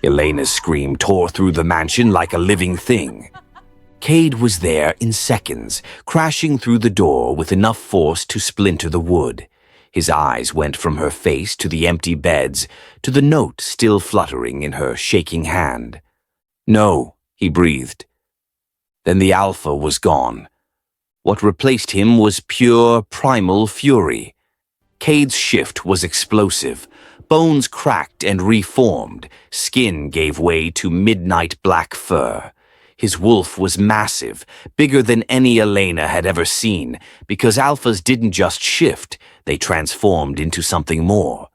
Elena's scream tore through the mansion like a living thing. Cade was there in seconds, crashing through the door with enough force to splinter the wood. His eyes went from her face to the empty beds, to the note still fluttering in her shaking hand. "No," he breathed. Then the Alpha was gone. What replaced him was pure, primal fury. Cade's shift was explosive. Bones cracked and reformed. Skin gave way to midnight black fur. His wolf was massive, bigger than any Elena had ever seen, because Alphas didn't just shift, they transformed into something more.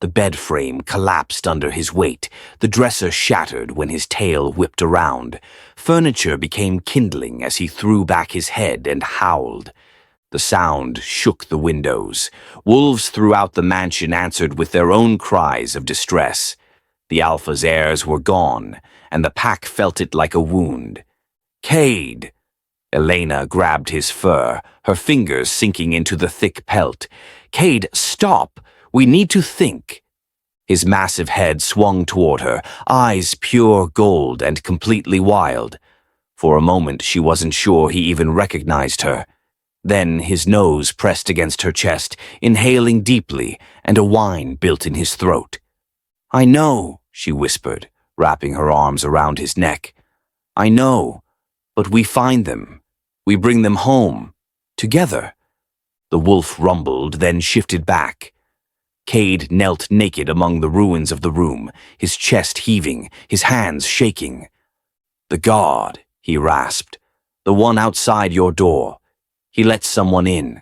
The bed frame collapsed under his weight. The dresser shattered when his tail whipped around. Furniture became kindling as he threw back his head and howled. The sound shook the windows. Wolves throughout the mansion answered with their own cries of distress. The Alpha's heirs were gone, and the pack felt it like a wound. "Cade!" Elena grabbed his fur, her fingers sinking into the thick pelt. "Cade, stop! We need to think." His massive head swung toward her, eyes pure gold and completely wild. For a moment she wasn't sure he even recognized her. Then his nose pressed against her chest, inhaling deeply, and a whine built in his throat. "I know," she whispered, wrapping her arms around his neck. "I know, but we find them. We bring them home. Together." The wolf rumbled, then shifted back. Cade knelt naked among the ruins of the room, his chest heaving, his hands shaking. "The guard," he rasped. "The one outside your door. He let someone in."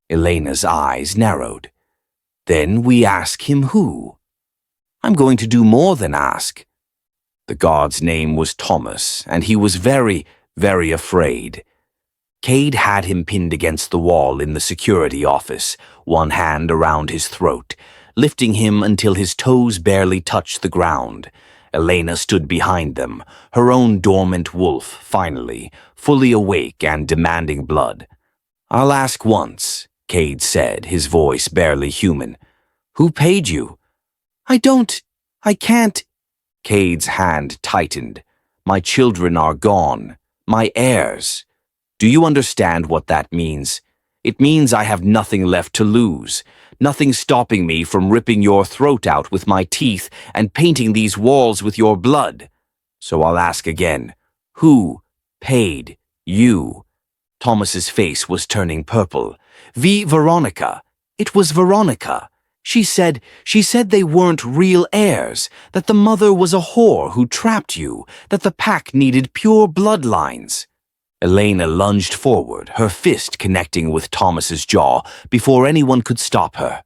Elena's eyes narrowed. "Then we ask him who?" "I'm going to do more than ask." The guard's name was Thomas, and he was very, very afraid. Cade had him pinned against the wall in the security office, one hand around his throat, lifting him until his toes barely touched the ground. Elena stood behind them, her own dormant wolf, finally, fully awake and demanding blood. "I'll ask once," Cade said, his voice barely human. "Who paid you?" I can't." Cade's hand tightened. "My children are gone. My heirs. Do you understand what that means? It means I have nothing left to lose. Nothing stopping me from ripping your throat out with my teeth and painting these walls with your blood. So I'll ask again. Who paid you?" Thomas's face was turning purple. Veronica. It was Veronica. She said they weren't real heirs, that the mother was a whore who trapped you, that the pack needed pure bloodlines. Elena lunged forward, her fist connecting with Thomas's jaw before anyone could stop her.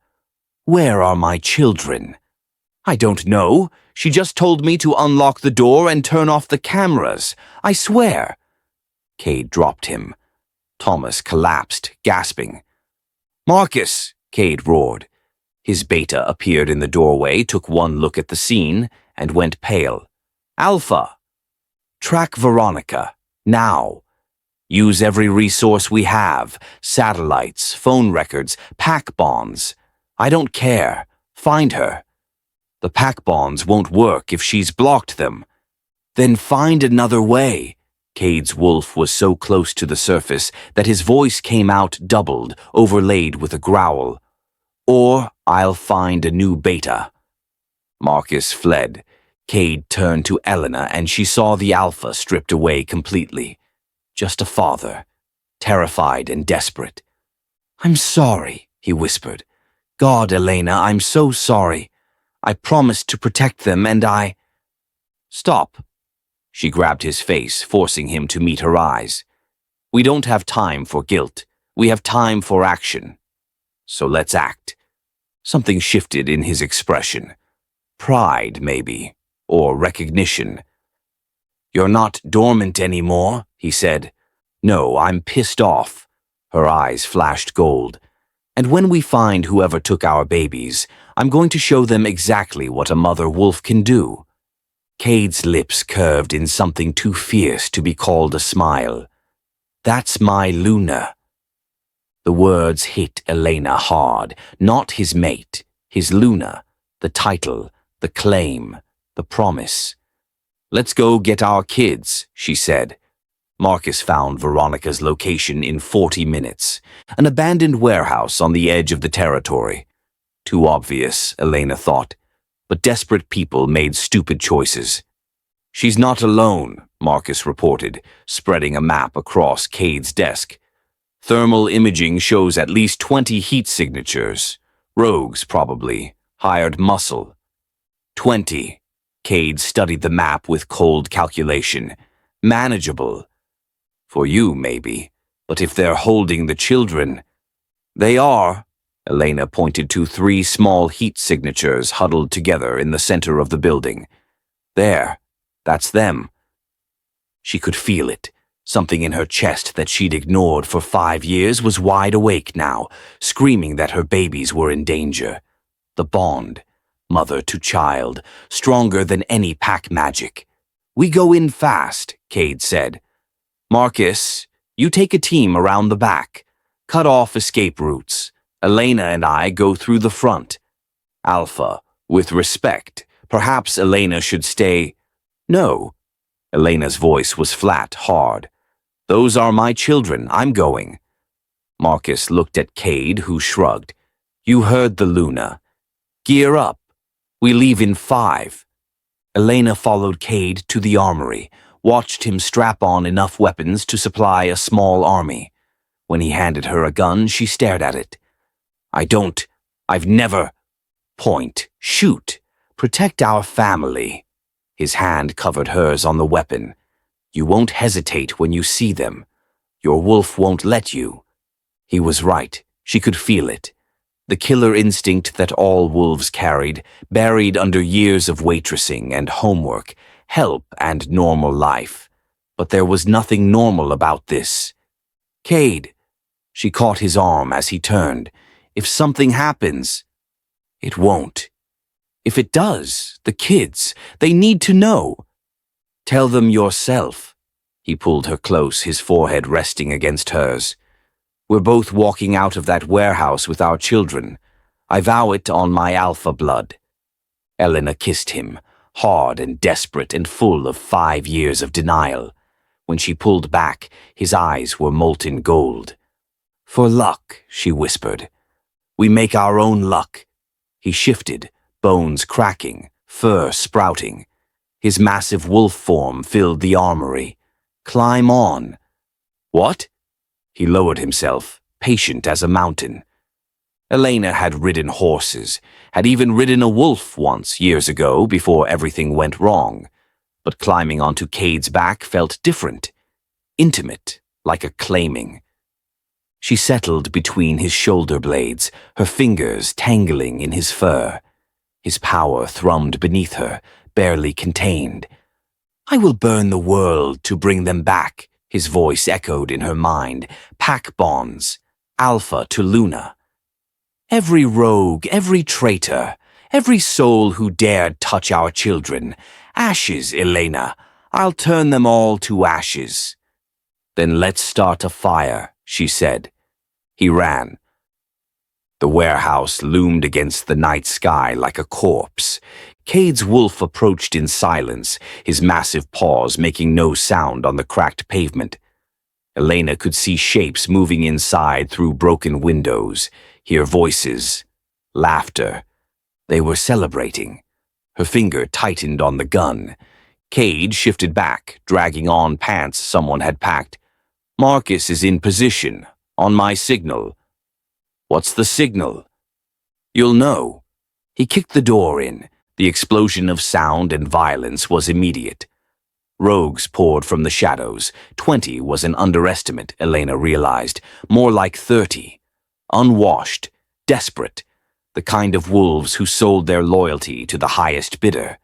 "Where are my children?" "I don't know. She just told me to unlock the door and turn off the cameras. I swear." Cade dropped him. Thomas collapsed, gasping. "Marcus!" Cade roared. His beta appeared in the doorway, took one look at the scene, and went pale. "Alpha! Track Veronica, now. Use every resource we have, satellites, phone records, pack bonds. I don't care. Find her. The pack bonds won't work if she's blocked them. Then find another way." Cade's wolf was so close to the surface that his voice came out doubled, overlaid with a growl. "Or I'll find a new beta." Marcus fled. Cade turned to Elena and she saw the Alpha stripped away completely. Just a father, terrified and desperate. "I'm sorry," he whispered. "God, Elena, I'm so sorry. I promised to protect them and I—" "Stop." She grabbed his face, forcing him to meet her eyes. "We don't have time for guilt. We have time for action. So let's act." Something shifted in his expression. Pride, maybe, or recognition. "You're not dormant anymore," he said. "No, I'm pissed off." Her eyes flashed gold. "And when we find whoever took our babies, I'm going to show them exactly what a mother wolf can do." Cade's lips curved in something too fierce to be called a smile. "That's my Luna." The words hit Elena hard, not his mate, his Luna, the title, the claim, The promise. "Let's go get our kids," she said. Marcus found Veronica's location in 40 minutes, an abandoned warehouse on the edge of the territory. Too obvious, Elena thought, but desperate people made stupid choices. "She's not alone," Marcus reported, spreading a map across Cade's desk. "Thermal imaging shows at least 20 heat signatures. Rogues, probably. Hired muscle." 20. Cade studied the map with cold calculation. Manageable. For you, maybe. But if they're holding the children... "They are." Elena pointed to 3 small heat signatures huddled together in the center of the building. "There. That's them." She could feel it. Something in her chest that she'd ignored for 5 years was wide awake now, screaming that her babies were in danger. The bond, mother to child, stronger than any pack magic. "We go in fast," Cade said. "Marcus, you take a team around the back. Cut off escape routes. Elena and I go through the front. Alpha, with respect, perhaps Elena should stay..." "No." Elena's voice was flat, hard. "Those are my children. I'm going." Marcus looked at Cade, who shrugged. "You heard the Luna. Gear up. We leave in 5. Elena followed Cade to the armory, watched him strap on enough weapons to supply a small army. When he handed her a gun, she stared at it. I've never..." "Point. Shoot. Protect our family." His hand covered hers on the weapon. "You won't hesitate when you see them. Your wolf won't let you." He was right. She could feel it. The killer instinct that all wolves carried, buried under years of waitressing and homework, help and normal life. But there was nothing normal about this. "Cade." She caught his arm as he turned. "If something happens..." "It won't." "If it does, the kids, they need to know." "Tell them yourself." He pulled her close, his forehead resting against hers. "We're both walking out of that warehouse with our children. I vow it on my alpha blood." Elena kissed him, hard and desperate and full of 5 years of denial. When she pulled back, his eyes were molten gold. "For luck," she whispered. "We make our own luck." He shifted, bones cracking, fur sprouting. His massive wolf form filled the armory. "Climb on." "What?" He lowered himself, patient as a mountain. Elena had ridden horses, had even ridden a wolf once years ago before everything went wrong. But climbing onto Cade's back felt different, intimate, like a claiming. She settled between his shoulder blades, her fingers tangling in his fur. His power thrummed beneath her, barely contained. "I will burn the world to bring them back," his voice echoed in her mind. "Pack bonds, Alpha to Luna. Every rogue, every traitor, every soul who dared touch our children. Ashes, Elena. I'll turn them all to ashes." "Then let's start a fire," she said. He ran. The warehouse loomed against the night sky like a corpse. Cade's wolf approached in silence, his massive paws making no sound on the cracked pavement. Elena could see shapes moving inside through broken windows, hear voices, laughter. They were celebrating. Her finger tightened on the gun. Cade shifted back, dragging on pants someone had packed. "Marcus is in position, on my signal." "What's the signal?" "You'll know." He kicked the door in. The explosion of sound and violence was immediate. Rogues poured from the shadows. 20 was an underestimate, Elena realized. More like 30. Unwashed, desperate. The kind of wolves who sold their loyalty to the highest bidder.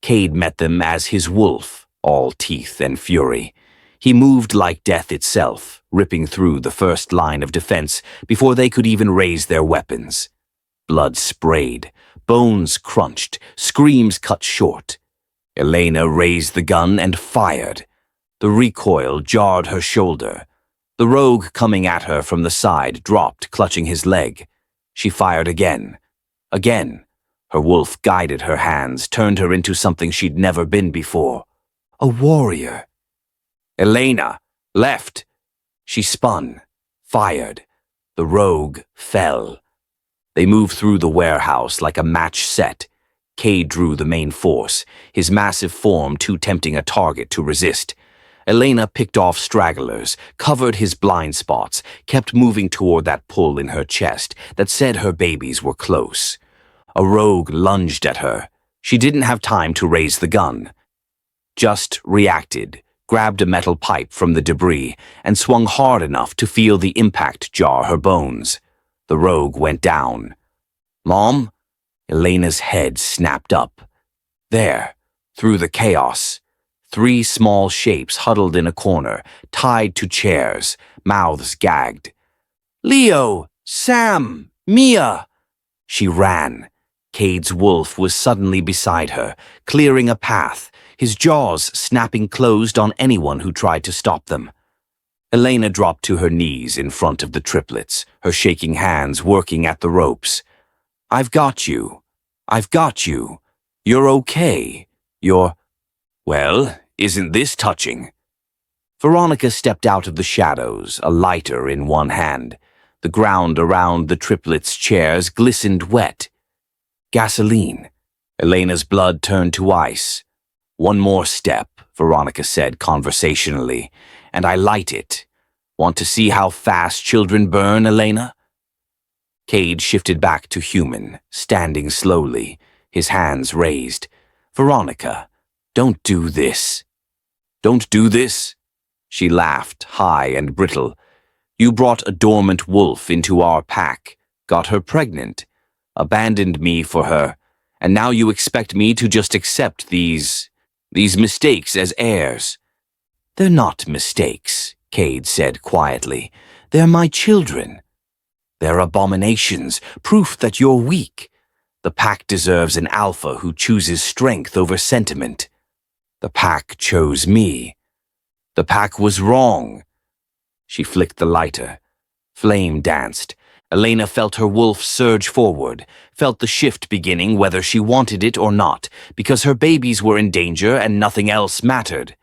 Cade met them as his wolf, all teeth and fury. He moved like death itself, ripping through the first line of defense before they could even raise their weapons. Blood sprayed, bones crunched, screams cut short. Elena raised the gun and fired. The recoil jarred her shoulder. The rogue coming at her from the side dropped, clutching his leg. She fired again. Again. Her wolf guided her hands, turned her into something she'd never been before. A warrior. Elena, left. She spun, fired. The rogue fell. They moved through the warehouse like a match set. Cade drew the main force, his massive form too tempting a target to resist. Elena picked off stragglers, covered his blind spots, kept moving toward that pull in her chest that said her babies were close. A rogue lunged at her. She didn't have time to raise the gun. Just reacted, grabbed a metal pipe from the debris, and swung hard enough to feel the impact jar her bones. The rogue went down. "Mom?" Elena's head snapped up. There, through the chaos, 3 small shapes huddled in a corner, tied to chairs, mouths gagged. "Leo! Sam! Mia!" She ran. Cade's wolf was suddenly beside her, clearing a path, his jaws snapping closed on anyone who tried to stop them. Elena dropped to her knees in front of the triplets, her shaking hands working at the ropes. "I've got you. I've got you. You're okay. You're... Well, isn't this touching?" Veronica stepped out of the shadows, a lighter in one hand. The ground around the triplets' chairs glistened wet. Gasoline. Elena's blood turned to ice. "One more step," Veronica said conversationally, "and I light it. Want to see how fast children burn, Elena?" Cade shifted back to human, standing slowly, his hands raised. "Veronica, don't do this." "Don't do this?" She laughed, high and brittle. "You brought a dormant wolf into our pack, got her pregnant, abandoned me for her, and now you expect me to just accept these mistakes as heirs." "They're not mistakes," Cade said quietly. "They're my children. They're abominations, proof that you're weak. The pack deserves an alpha who chooses strength over sentiment. The pack chose me. The pack was wrong." She flicked the lighter. Flame danced. Elena felt her wolf surge forward, felt the shift beginning whether she wanted it or not, because her babies were in danger and nothing else mattered.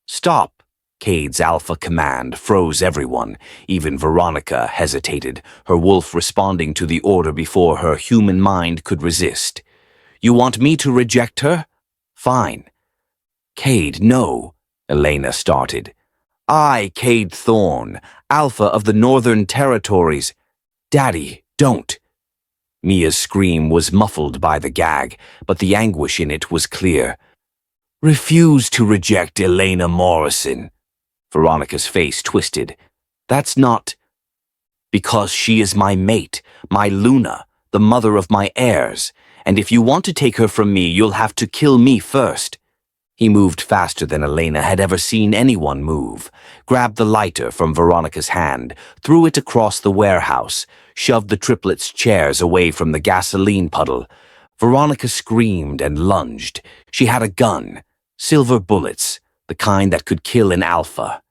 "Stop!" Cade's alpha command froze everyone. Even Veronica hesitated, her wolf responding to the order before her human mind could resist. "You want me to reject her? Fine." "Cade, no," Elena started. "I, Cade Thorne, Alpha of the Northern Territories." "Daddy, don't." Mia's scream was muffled by the gag, but the anguish in it was clear. "Refuse to reject Elena Morrison." Veronica's face twisted. "That's not..." "Because she is my mate, my Luna, the mother of my heirs, and if you want to take her from me, you'll have to kill me first." He moved faster than Elena had ever seen anyone move, grabbed the lighter from Veronica's hand, threw it across the warehouse, shoved the triplets' chairs away from the gasoline puddle. Veronica screamed and lunged. She had a gun, silver bullets, the kind that could kill an alpha.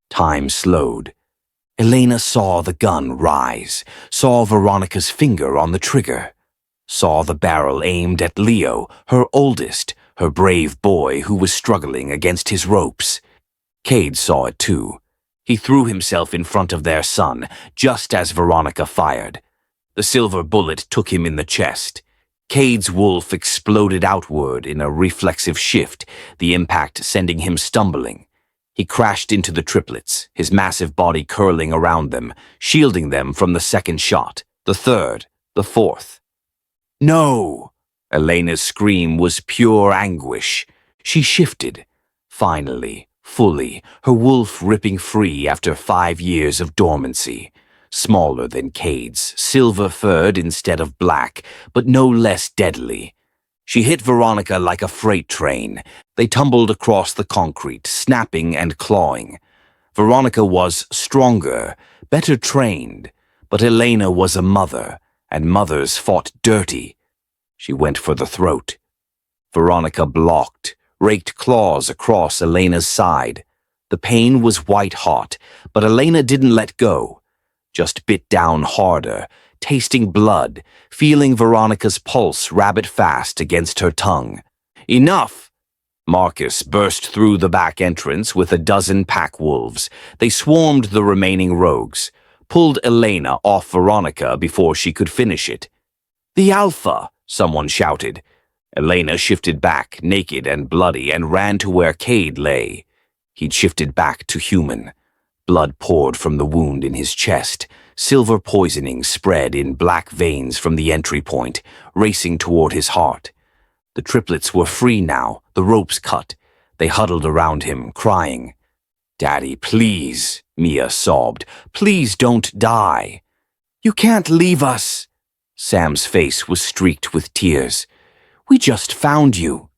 Time slowed. Elena saw the gun rise, saw Veronica's finger on the trigger, saw the barrel aimed at Leo, her oldest, her brave boy who was struggling against his ropes. Cade saw it too. He threw himself in front of their son, just as Veronica fired. The silver bullet took him in the chest. Cade's wolf exploded outward in a reflexive shift, the impact sending him stumbling. He crashed into the triplets, his massive body curling around them, shielding them from the second shot, the third, the fourth. "No!" Elena's scream was pure anguish. She shifted. Finally, fully, her wolf ripping free after 5 years of dormancy. Smaller than Cade's, silver-furred instead of black, but no less deadly. She hit Veronica like a freight train. They tumbled across the concrete, snapping and clawing. Veronica was stronger, better trained, but Elena was a mother, and mothers fought dirty. She went for the throat. Veronica blocked, raked claws across Elena's side. The pain was white-hot, but Elena didn't let go, just bit down harder, tasting blood, feeling Veronica's pulse rabbit fast against her tongue. "Enough!" Marcus burst through the back entrance with a dozen pack wolves. They swarmed the remaining rogues, pulled Elena off Veronica before she could finish it. "The Alpha!" someone shouted. Elena shifted back, naked and bloody, and ran to where Cade lay. He'd shifted back to human. Blood poured from the wound in his chest. Silver poisoning spread in black veins from the entry point, racing toward his heart. The triplets were free now, the ropes cut. They huddled around him, crying. "Daddy, please," Mia sobbed. "Please don't die." "You can't leave us." Sam's face was streaked with tears. "We just found you."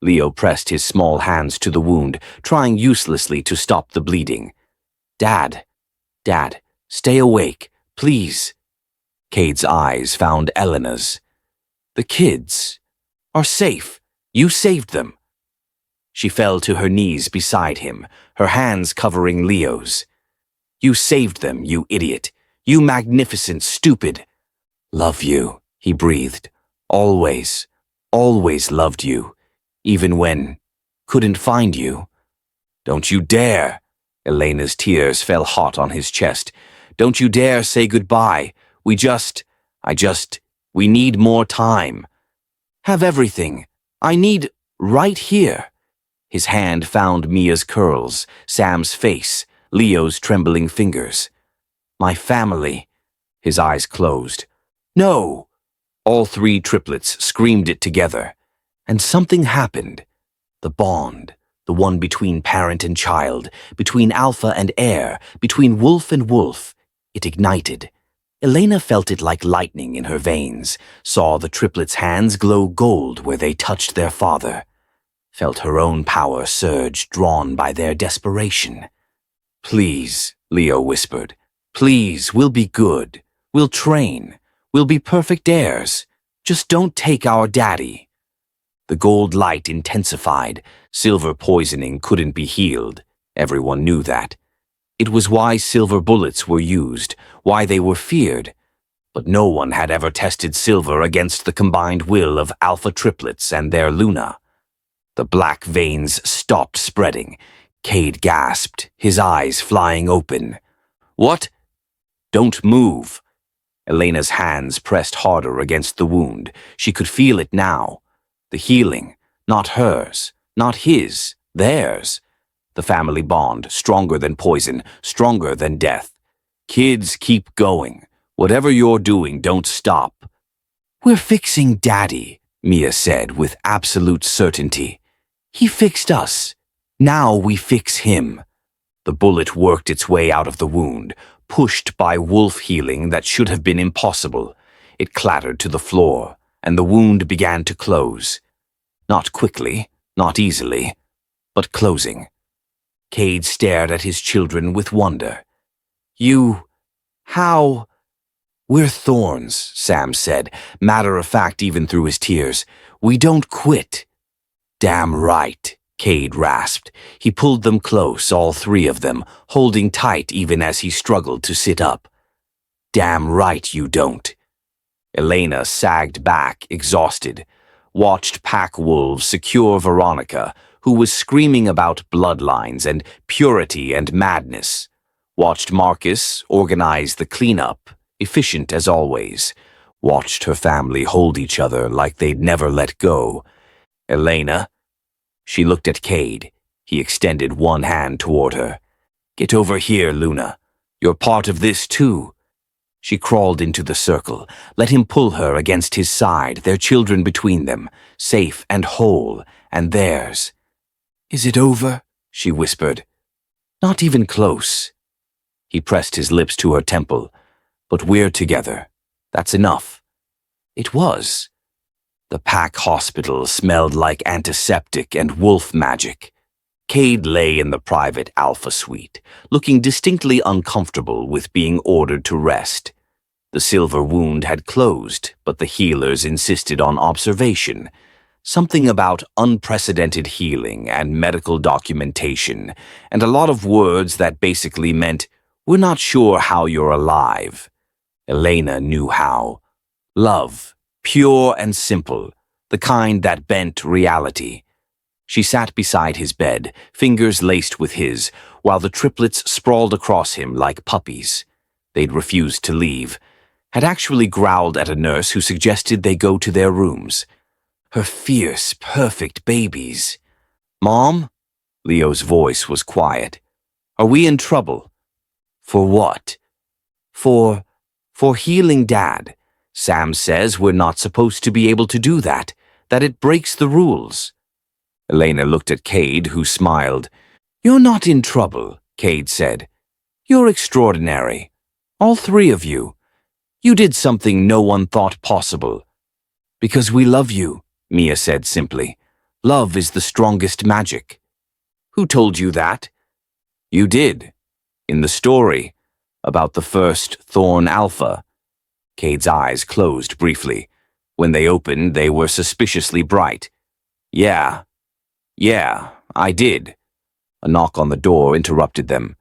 Leo pressed his small hands to the wound, trying uselessly to stop the bleeding. Dad, stay awake, please." Cade's eyes found Elena's. "The kids are safe. You saved them." She fell to her knees beside him, her hands covering Leo's. "You saved them, you idiot. You magnificent stupid." "Love you," he breathed. "Always, always loved you. Even when couldn't find you." "Don't you dare." Elena's tears fell hot on his chest. "Don't you dare say goodbye. We need more time. Have everything. I need right here." His hand found Mia's curls, Sam's face, Leo's trembling fingers. "My family." His eyes closed. "No!" All three triplets screamed it together. And something happened. The bond, the one between parent and child, between alpha and heir, between wolf and wolf, it ignited. Elena felt it like lightning in her veins, saw the triplets' hands glow gold where they touched their father, felt her own power surge, drawn by their desperation. "Please," Leo whispered. "Please, we'll be good. We'll train. We'll be perfect heirs. Just don't take our daddy." The gold light intensified. Silver poisoning couldn't be healed. Everyone knew that. It was why silver bullets were used, why they were feared. But no one had ever tested silver against the combined will of alpha triplets and their Luna. The black veins stopped spreading. Cade gasped, his eyes flying open. "What?" "Don't move." Elena's hands pressed harder against the wound. She could feel it now. The healing, not hers, not his, theirs. The family bond, stronger than poison, stronger than death. "Kids, keep going. Whatever you're doing, don't stop." "We're fixing Daddy," Mia said with absolute certainty. "He fixed us. Now we fix him." The bullet worked its way out of the wound, pushed by wolf healing that should have been impossible. It clattered to the floor, and the wound began to close. Not quickly, not easily, but closing. Cade stared at his children with wonder. How? "We're thorns," Sam said, matter-of-fact even through his tears. "We don't quit." "Damn right," Cade rasped. He pulled them close, all three of them, holding tight even as he struggled to sit up. "Damn right you don't." Elena sagged back, exhausted, watched pack wolves secure Veronica, who was screaming about bloodlines and purity and madness. Watched Marcus organize the cleanup, efficient as always. Watched her family hold each other like they'd never let go. "Elena." She looked at Cade. He extended one hand toward her. "Get over here, Luna. You're part of this too." She crawled into the circle, let him pull her against his side, their children between them, safe and whole, and theirs. "Is it over?" she whispered. "Not even close." He pressed his lips to her temple. "But we're together. That's enough." It was. The pack hospital smelled like antiseptic and wolf magic. Cade lay in the private Alpha suite, looking distinctly uncomfortable with being ordered to rest. The silver wound had closed, but the healers insisted on observation. Something about unprecedented healing and medical documentation, and a lot of words that basically meant, "We're not sure how you're alive." Elena knew how. Love, pure and simple, the kind that bent reality. She sat beside his bed, fingers laced with his, while the triplets sprawled across him like puppies. They'd refused to leave, had actually growled at a nurse who suggested they go to their rooms. Her fierce, perfect babies. "Mom?" Leo's voice was quiet. "Are we in trouble?" "For what?" For healing Dad. Sam says we're not supposed to be able to do that it breaks the rules." Elena looked at Cade, who smiled. "You're not in trouble," Cade said. "You're extraordinary. All three of you. You did something no one thought possible." "Because we love you," Mia said simply. "Love is the strongest magic." "Who told you that?" "You did. In the story. About the first Thorn Alpha." Cade's eyes closed briefly. When they opened, they were suspiciously bright. Yeah, I did." A knock on the door interrupted them.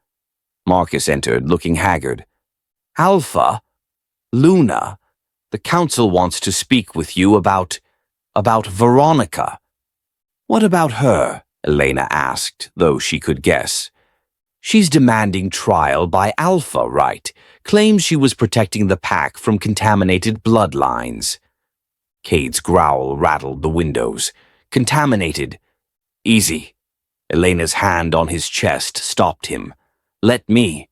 Marcus entered, looking haggard. "Alpha? Luna, the council wants to speak with you about Veronica." "What about her?" Elena asked, though she could guess. "She's demanding trial by Alpha, right? Claims she was protecting the pack from contaminated bloodlines." Cade's growl rattled the windows. "Contaminated? Easy." Elena's hand on his chest stopped him. "Let me."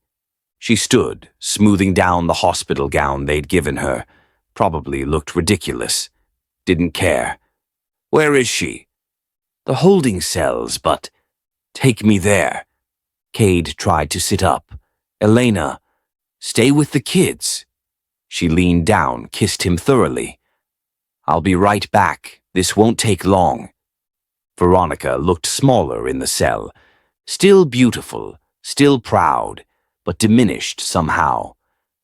She stood, smoothing down the hospital gown they'd given her. Probably looked ridiculous. Didn't care. "Where is she?" "The holding cells, but—" "Take me there." Cade tried to sit up. "Elena, stay with the kids." She leaned down, kissed him thoroughly. "I'll be right back. This won't take long." Veronica looked smaller in the cell. Still beautiful, still proud, but diminished somehow.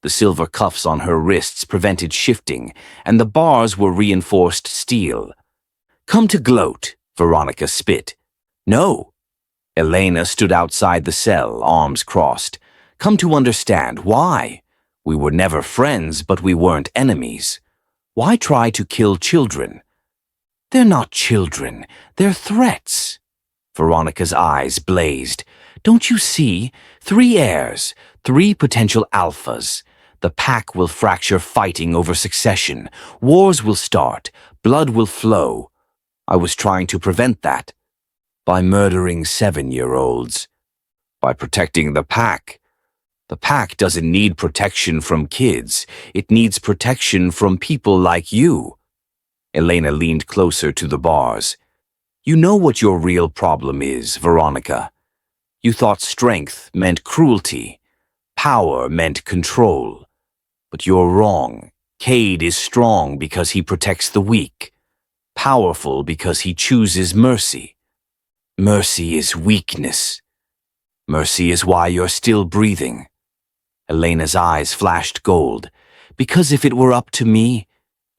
The silver cuffs on her wrists prevented shifting, and the bars were reinforced steel. "Come to gloat," Veronica spit. "No." Elena stood outside the cell, arms crossed. "Come to understand why. We were never friends, but we weren't enemies. Why try to kill children?" "They're not children. They're threats." Veronica's eyes blazed. "Don't you see? 3 heirs, 3 potential alphas. The pack will fracture fighting over succession. Wars will start. Blood will flow. I was trying to prevent that. By murdering 7-year-olds. By protecting the pack. The pack doesn't need protection from kids. It needs protection from people like you." Elena leaned closer to the bars. "You know what your real problem is, Veronica. You thought strength meant cruelty. Power meant control. But you're wrong. Cade is strong because he protects the weak. Powerful because he chooses mercy. Mercy is weakness. Mercy is why you're still breathing." Elena's eyes flashed gold. "Because if it were up to me,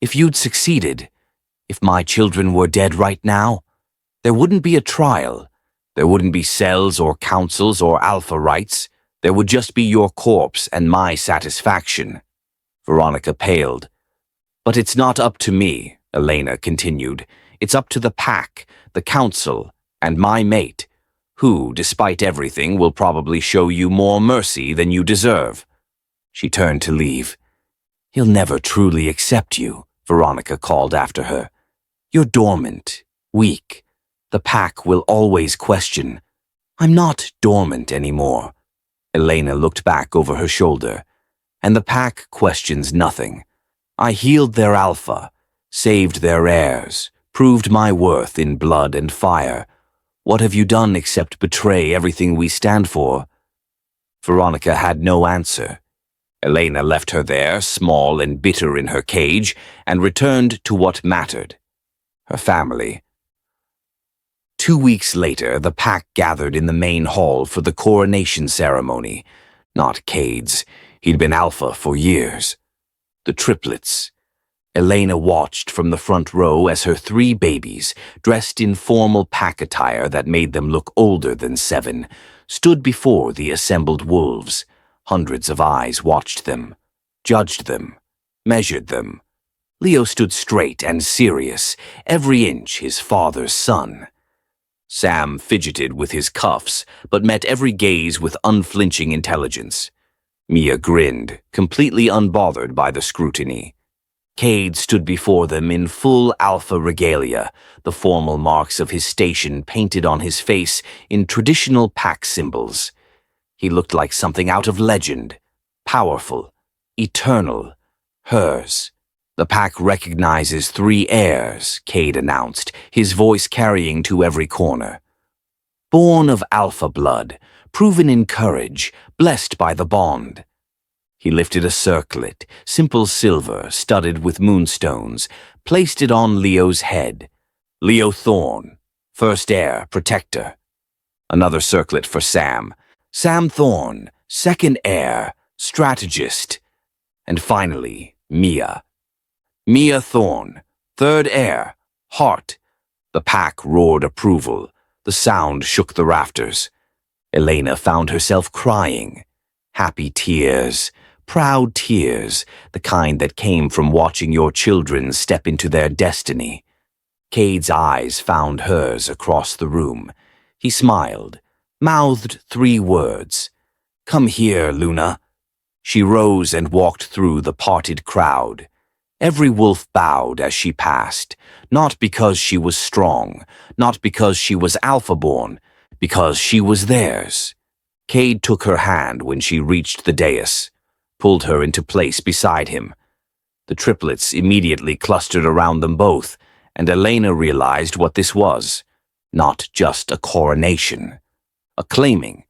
if you'd succeeded, if my children were dead right now, there wouldn't be a trial. There wouldn't be cells or councils or alpha rights. There would just be your corpse and my satisfaction." Veronica paled. "But it's not up to me," Elena continued. "It's up to the pack, the council, and my mate, who, despite everything, will probably show you more mercy than you deserve." She turned to leave. "He'll never truly accept you," Veronica called after her. "You're dormant, weak. The pack will always question." "I'm not dormant anymore." Elena looked back over her shoulder. "And the pack questions nothing. I healed their alpha, saved their heirs, proved my worth in blood and fire. What have you done except betray everything we stand for?" Veronica had no answer. Elena left her there, small and bitter in her cage, and returned to what mattered. Her family. 2 weeks later, the pack gathered in the main hall for the coronation ceremony. Not Cade's. He'd been alpha for years. The triplets. Elena watched from the front row as her 3 babies, dressed in formal pack attire that made them look older than 7, stood before the assembled wolves. Hundreds of eyes watched them. judged them, measured them. Leo stood straight and serious, every inch his father's son. Sam fidgeted with his cuffs, but met every gaze with unflinching intelligence. Mia grinned, completely unbothered by the scrutiny. Cade stood before them in full alpha regalia, the formal marks of his station painted on his face in traditional pack symbols. He looked like something out of legend, powerful, eternal, hers. The pack recognizes 3 heirs, Cade announced, his voice carrying to every corner. Born of alpha blood, proven in courage, blessed by the bond. He lifted a circlet, simple silver, studded with moonstones, placed it on Leo's head. Leo Thorne, first heir, protector. Another circlet for Sam. Sam Thorne, second heir, strategist. And finally, Mia. Mia Thorne, third heir, heart. The pack roared approval. The sound shook the rafters. Elena found herself crying. Happy tears, proud tears, the kind that came from watching your children step into their destiny. Cade's eyes found hers across the room. He smiled, mouthed 3 words. Come here, Luna. She rose and walked through the parted crowd. Every wolf bowed as she passed, not because she was strong, not because she was alpha-born, because she was theirs. Cade took her hand when she reached the dais, pulled her into place beside him. The triplets immediately clustered around them both, and Elena realized what this was. Not just a coronation. A claiming.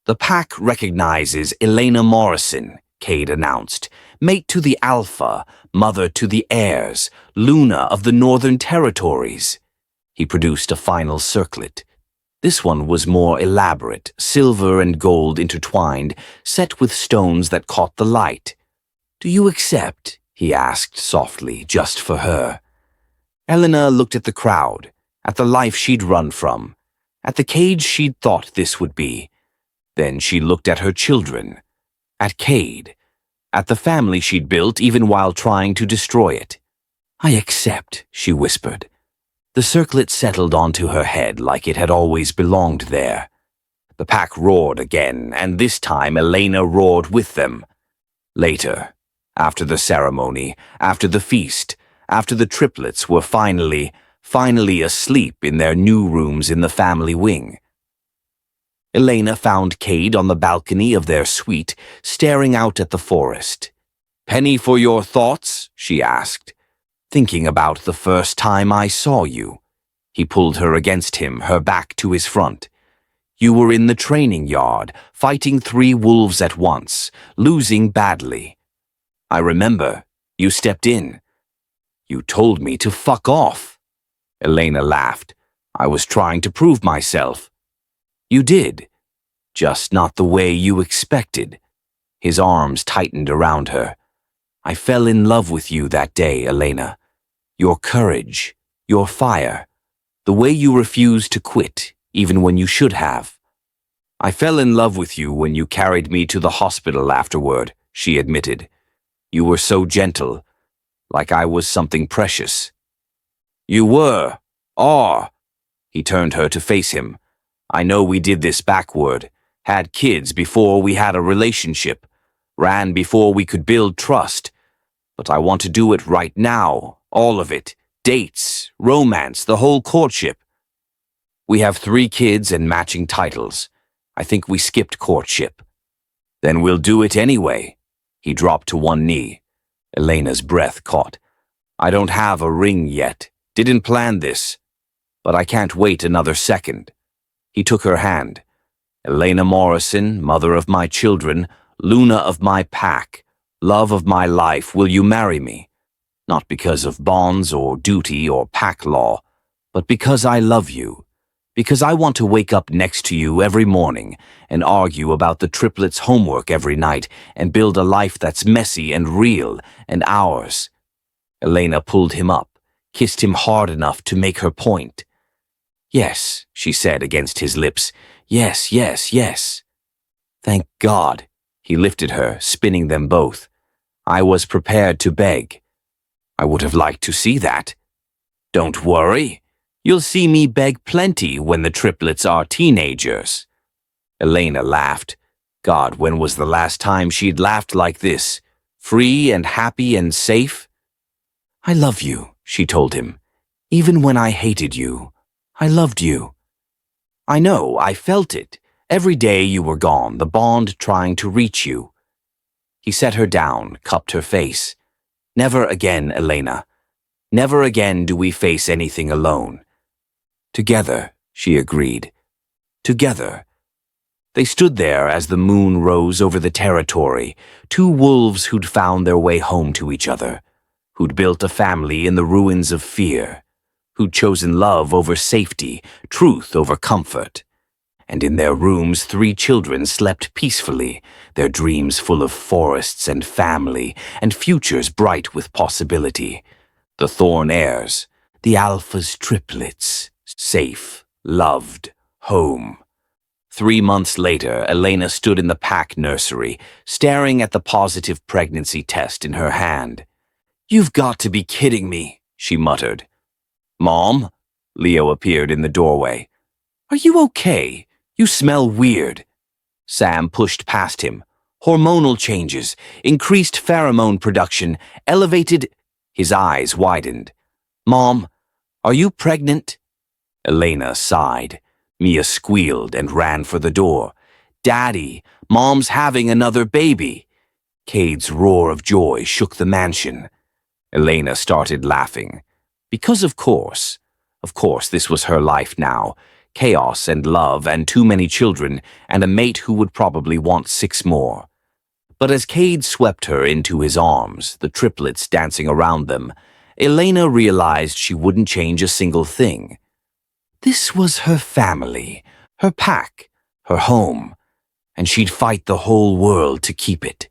The pack recognizes Elena Morrison, Cade announced, mate to the Alpha, mother to the heirs, Luna of the Northern Territories. He produced a final circlet. This one was more elaborate, silver and gold intertwined, set with stones that caught the light. Do you accept? He asked softly, just for her. Elena looked at the crowd, at the life she'd run from, at the cage she'd thought this would be. Then she looked at her children, at Cade, at the family she'd built even while trying to destroy it. I accept, she whispered. The circlet settled onto her head like it had always belonged there. The pack roared again, and this time Elena roared with them. Later, after the ceremony, after the feast, after the triplets were finally asleep in their new rooms in the family wing. Elena found Cade on the balcony of their suite, staring out at the forest. Penny for your thoughts? She asked. Thinking about the first time I saw you. He pulled her against him, her back to his front. You were in the training yard, fighting 3 wolves at once, losing badly. I remember. You stepped in. You told me to fuck off. Elena laughed. I was trying to prove myself. You did. Just not the way you expected. His arms tightened around her. I fell in love with you that day, Elena. Your courage, your fire, the way you refused to quit, even when you should have. I fell in love with you when you carried me to the hospital afterward, she admitted. You were so gentle, like I was something precious. You were, are. He turned her to face him. I know we did this backward, had kids before we had a relationship, ran before we could build trust, but I want to do it right now, all of it, dates, romance, the whole courtship. We have 3 kids and matching titles. I think we skipped courtship. Then we'll do it anyway. He dropped to one knee. Elena's breath caught. I don't have a ring yet, didn't plan this, but I can't wait another second. He took her hand. Elena Morrison, mother of my children, Luna of my pack, love of my life, will you marry me? Not because of bonds or duty or pack law, but because I love you. Because I want to wake up next to you every morning and argue about the triplets' homework every night and build a life that's messy and real and ours. Elena pulled him up, kissed him hard enough to make her point. Yes, she said against his lips. Yes, yes, yes. Thank God. He lifted her, spinning them both. I was prepared to beg. I would have liked to see that. Don't worry. You'll see me beg plenty when the triplets are teenagers. Elena laughed. God, when was the last time she'd laughed like this? Free and happy and safe? I love you, she told him. Even when I hated you, I loved you. I know, I felt it. Every day you were gone, the bond trying to reach you. He set her down, cupped her face. Never again, Elena. Never again do we face anything alone. Together, she agreed. Together. They stood there as the moon rose over the territory, two wolves who'd found their way home to each other, who'd built a family in the ruins of fear, who'd chosen love over safety, truth over comfort. And in their rooms 3 children slept peacefully, their dreams full of forests and family, and futures bright with possibility. The Thorn heirs, the Alpha's triplets, safe, loved, home. 3 months later, Elena stood in the pack nursery, staring at the positive pregnancy test in her hand. "You've got to be kidding me," she muttered. "Mom?" Leo appeared in the doorway. "Are you okay? You smell weird." Sam pushed past him. Hormonal changes, increased pheromone production, elevated... His eyes widened. "Mom, are you pregnant?" Elena sighed. Mia squealed and ran for the door. "Daddy, Mom's having another baby." Cade's roar of joy shook the mansion. Elena started laughing. Because of course this was her life now. Chaos and love and too many children and a mate who would probably want 6 more. But as Cade swept her into his arms, the triplets dancing around them, Elena realized she wouldn't change a single thing. This was her family, her pack, her home, and she'd fight the whole world to keep it.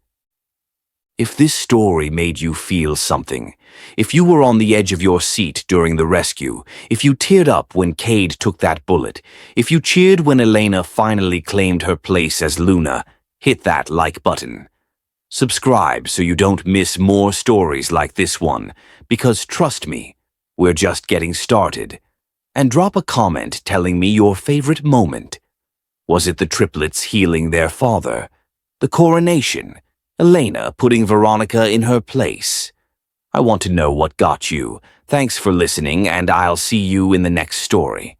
If this story made you feel something, if you were on the edge of your seat during the rescue, if you teared up when Cade took that bullet, if you cheered when Elena finally claimed her place as Luna, hit that like button. Subscribe so you don't miss more stories like this one, because trust me, we're just getting started. And drop a comment telling me your favorite moment. Was it the triplets healing their father? The coronation? Elena putting Veronica in her place? I want to know what got you. Thanks for listening, and I'll see you in the next story.